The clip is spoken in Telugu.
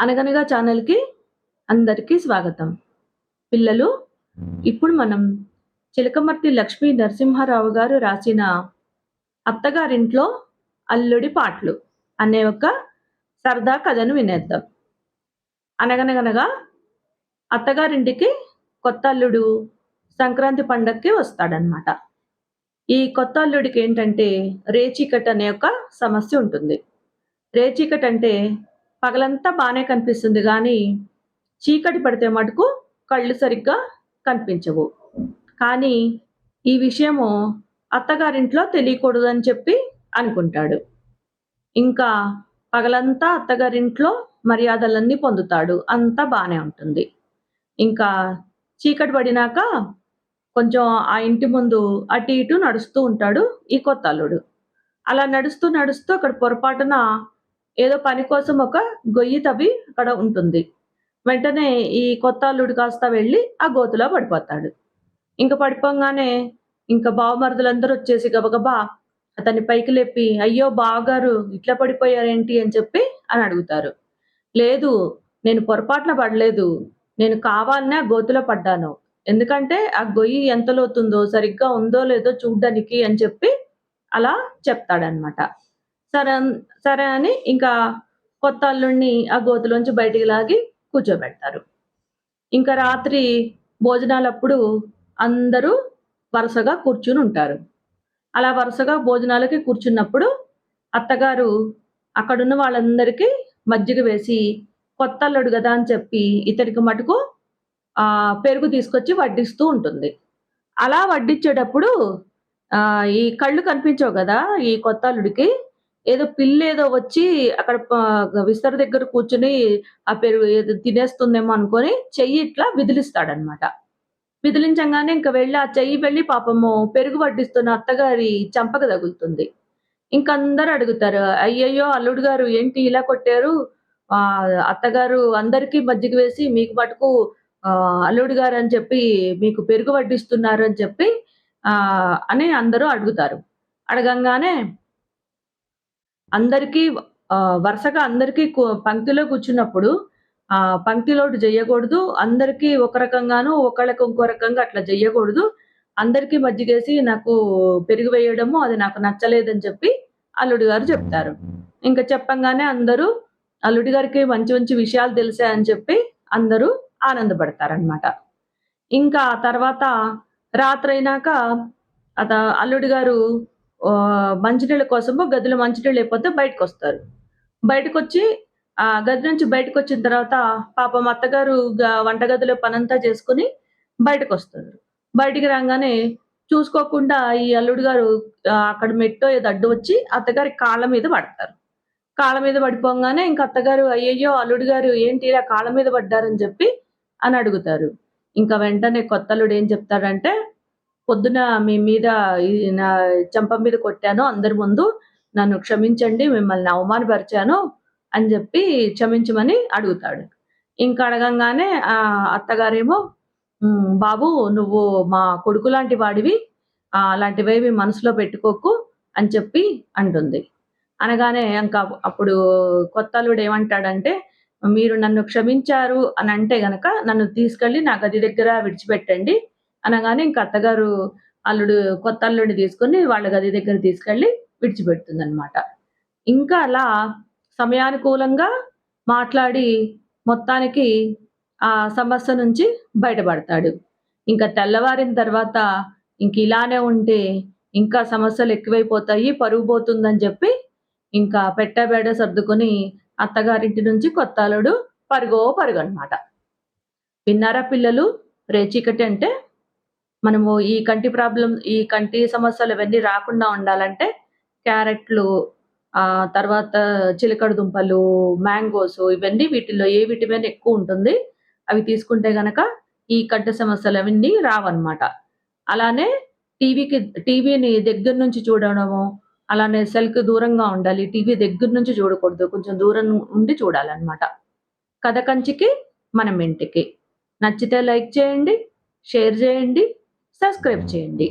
అనగనగా ఛానల్‌కి అందరికీ స్వాగతం. పిల్లలు, ఇప్పుడు మనం చిలకమర్తి లక్ష్మీ నరసింహారావు గారు రాసిన 'అత్తగారింట్లో అల్లుడి పాటలు' అనే ఒక సరదా కథను వినేద్దాం. అనగనగనగా అత్తగారింటికి కొత్త అల్లుడు సంక్రాంతి పండక్కి వస్తాడనమాట. ఈ కొత్త అల్లుడికేంటంటే రేచీకటి ఒక సమస్య ఉంటుంది. రేచీకటంటే పగలంతా బానే కనిపిస్తుంది గానీ, చీకటి పడితే మటుకు కళ్ళు సరిగ్గా కనిపించవు. కానీ, ఈ విషయము అత్తగారింట్లో తెలియకూడదని చెప్పి అనుకుంటాడు. ఇంకా పగలంతా అత్తగారింట్లో మర్యాదలన్నీ పొందుతాడు. అంతా బానే ఉంటుంది. ఇంకా చీకటి పడినాక కొంచెం ఆ ఇంటి ముందు అటు ఇటు నడుస్తూ ఉంటాడు ఈ కొత్త అల్లుడు. అలా నడుస్తూ నడుస్తూ అక్కడ పొరపాటున ఏదో పని కోసం ఒక గొయ్యి తవ్వి అక్కడ ఉంటుంది. వెంటనే ఈ కొత్త అల్లుడు కాస్త వెళ్లి ఆ గోతిలో పడిపోతాడు. ఇంక పడిపోంగానే ఇంక బావమరుదులందరూ వచ్చేసి గబగబా అతన్ని పైకి లేపి, "అయ్యో! బావగారు ఇట్లా పడిపోయారేంటి?" అని అడుగుతారు. "లేదు, నేను పొరపాటున పడలేదు. నేను కావాలనే ఆ గోతిలో పడ్డాను. ఎందుకంటే ఆ గొయ్యి ఎంత లోతుందో సరిగ్గా ఉందో లేదో చూడ్డానికి" అని చెప్పి అలా చెప్తాడనమాట. సరే సరే అని ఇంకా కొత్త అల్లుడిని ఆ గోతిలోంచి బయటికి లాగి కూర్చోబెడతారు. ఇంకా రాత్రి భోజనాలప్పుడు అందరూ వరుసగా కూర్చునుంటారు. అలా వరుసగా భోజనాలకి కూర్చున్నప్పుడు అత్తగారు అక్కడున్న వాళ్ళందరికీ మజ్జిగ వేసి, కొత్త అల్లుడు గదా అని చెప్పి ఇతడికి మటుకు పెరుగు తీసుకొచ్చి వడ్డిస్తూ ఉంటుంది. అలా వడ్డించేటప్పుడు ఈ కళ్ళు కనిపించవు గదా! ఈ కొత్త అల్లుడికి. ఏదో పిల్లేదో వచ్చి అక్కడ విస్తర దగ్గర కూర్చొని ఆ పెరుగు ఏదో తినేస్తుందేమో అనుకోని చెయ్యి ఇట్లా విదిలిస్తాడనమాట. విదిలించంగానే ఇంక వెళ్లి ఆ చెయ్యి వెళ్లి పాపము పెరుగు వడ్డిస్తున్న అత్తగారి చెంపకు తగులుతుంది. ఇంకందరూ అడుగుతారు. "అయ్యయ్యో! అల్లుడు గారు ఏంటి ఇలా కొట్టారు? అత్తగారు అందరికీ మజ్జిగ వేసి మీకు మటుకు అల్లుడు గారని చెప్పి మీకు పెరుగు వడ్డిస్తున్నారు" అని చెప్పి అని అందరూ అడుగుతారు. అడగంగానే అందరికీ వరుసగా అందరికీ పంక్తిలో కూర్చున్నప్పుడు పంక్తిలోటు జెయ్యకూడదు. అందరికీ ఒక రకంగాను, ఒకళ్ళకి ఇంకో రకంగా అట్లా జెయ్యకూడదు. అందరికీ మజ్జిగేసి నాకు పెరుగు వేయడము అది నాకు నచ్చలేదని చెప్పి అల్లుడు గారు చెప్తారు. ఇంక చెప్పంగానే అందరూ అల్లుడి గారికి మంచి మంచి విషయాలు తెలిసాయని చెప్పి అందరూ ఆనందపడతారనమాట. ఇంకా తర్వాత రాత్రయినాక అల్లుడు గారు మంచినీళ్ళ కోసము గదిలో మంచినీళ్ళు అయిపోతే బయటకొస్తారు. బయటకొచ్చి గది నుంచి బయటకొచ్చిన తర్వాత పాపం అత్తగారు వంటగదిలో పనంతా చేసుకొని బయటకొస్తారు. బయటికి రాంగానే చూసుకోకుండా ఈ అల్లుడు గారు అక్కడ మెట్టో ఏదో అడ్డు వచ్చి అత్తగారి కాళ్ళ మీద పడతారు. కాళ్ళ మీద పడిపోంగానే ఇంక అత్తగారు "అయ్యయ్యో! అల్లుడు గారు ఏంటి ఇలా కాళ్ళ మీద పడ్డారని" చెప్పి అని అడుగుతారు. ఇంక వెంటనే కొత్త అల్లుడు ఏం చెప్తాడంటే, "పొద్దున మీ మీద నా చెంప మీద కొట్టాను అందరి ముందు. నన్ను క్షమించండి. మిమ్మల్ని అవమానపరిచాను" అని జెప్పి క్షమించమని అడుగుతాడు. ఇంక అడగంగానే అత్తగారేమో "బాబు నువ్వు మా కొడుకు లాంటి వాడివి. అలాంటివేవి మనసులో పెట్టుకోకు" అని చెప్పి అంటుంది. అనగానే అప్పుడు కొత్త అల్లుడు ఏమంటాడంటే, "మీరు నన్ను క్షమించారు అనంటే గనక నన్ను తీసుకెళ్ళి నా గది దగ్గర విడిచిపెట్టండి" అనగానే ఇంక అత్తగారు కొత్త అల్లుడిని తీసుకొని వాళ్ళ గది దగ్గర తీసుకెళ్ళి విడిచిపెడుతుందనమాట. ఇంకా అలా సమయానుకూలంగా మాట్లాడి మొత్తానికి ఆ సమస్య నుంచి బయటపడతాడు. ఇంక తెల్లవారిన తర్వాత ఇలానే ఉంటే ఇంకా సమస్యలు ఎక్కువైపోతాయి, పరువు పోతుందని చెప్పి ఇంకా పెట్టబేడ సర్దుకొని అత్తగారింటి నుంచి కొత్త అల్లుడు పరుగనమాట. విన్నారా పిల్లలు? రేచీకటి అంటే మనము ఈ కంటి సమస్యలు ఇవన్నీ రాకుండా ఉండాలంటే క్యారెట్లు, తర్వాత చిలకడ దుంపలు, మ్యాంగోస్ ఇవన్నీ వీటిల్లో ఏ విటమిన్ ఎక్కువుంటుంది. అవి తీసుకుంటే గనక ఈ కంటి సమస్యలవన్నీ రావన్నమాట. అలానే టీవీని దగ్గర నుంచి చూడడము, అలానే సెల్‌కి దూరంగా ఉండాలి. టీవీ దగ్గర నుంచి చూడకూడదు. కొంచెం దూరం ఉండి చూడాలన్నమాట. కథ కంచికి మనం ఇంటికి. నచ్చితే లైక్ చేయండి, షేర్ చేయండి, సబ్స్క్రైబ్ చేయండి.